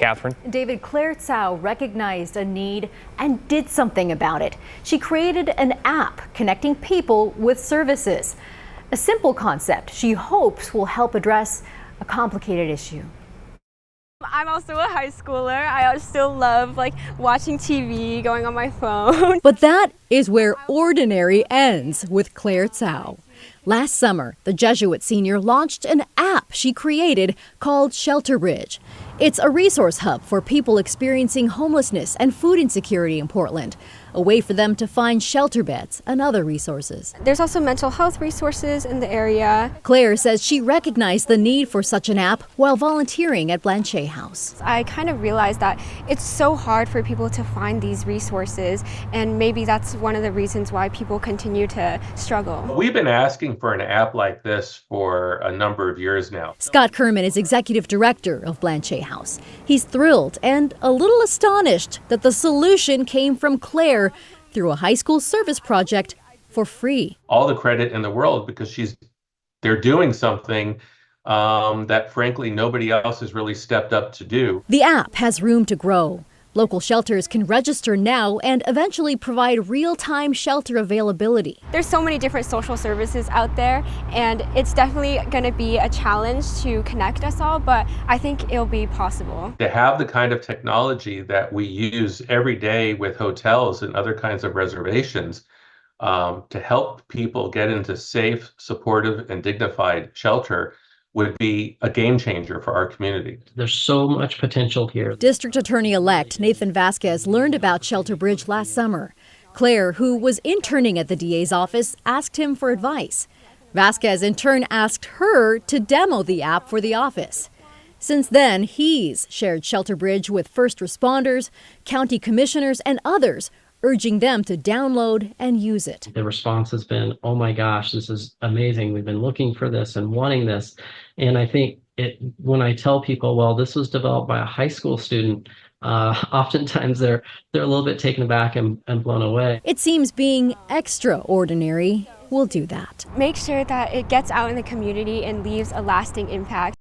Catherine? David, Claire Tsao recognized a need and did something about it. She created an app connecting people with services. A simple concept she hopes will help address a complicated issue. I'm also a high schooler. I still love watching TV, going on my phone. But that is where ordinary ends with Claire Tsao. Last summer, the Jesuit senior launched an app she created called Shelter Bridge. It's a resource hub for people experiencing homelessness and food insecurity in Portland, a way for them to find shelter beds and other resources. There's also mental health resources in the area. Claire says she recognized the need for such an app while volunteering at Blanchet House. I kind of realized that it's so hard for people to find these resources, and maybe that's one of the reasons why people continue to struggle. We've been asking for an app like this for a number of years now. Scott Kerman is executive director of Blanchet House. He's thrilled and a little astonished that the solution came from Claire through a high school service project for free. All the credit in the world, because they're doing something that frankly nobody else has really stepped up to do. The app has room to grow. Local shelters can register now and eventually provide real-time shelter availability. There's so many different social services out there, and it's definitely going to be a challenge to connect us all, but I think it'll be possible. To have the kind of technology that we use every day with hotels and other kinds of reservations to help people get into safe, supportive, and dignified shelter would be a game changer for our community. There's so much potential here. District Attorney-elect Nathan Vasquez learned about Shelter Bridge last summer. Claire, who was interning at the DA's office, asked him for advice. Vasquez in turn asked her to demo the app for the office. Since then, he's shared Shelter Bridge with first responders, county commissioners, and others, urging them to download and use it. The response has been, oh my gosh, this is amazing. We've been looking for this and wanting this. And I think when I tell people, well, this was developed by a high school student, oftentimes they're a little bit taken aback and blown away. It seems being extraordinary will do that. Make sure that it gets out in the community and leaves a lasting impact.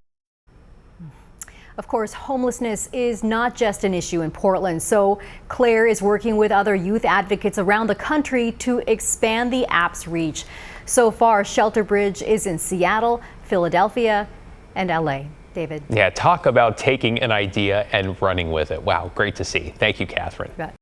Of course, homelessness is not just an issue in Portland, so Claire is working with other youth advocates around the country to expand the app's reach. So far, Shelter Bridge is in Seattle, Philadelphia, and LA. David. Yeah, talk about taking an idea and running with it. Wow, great to see. Thank you, Catherine.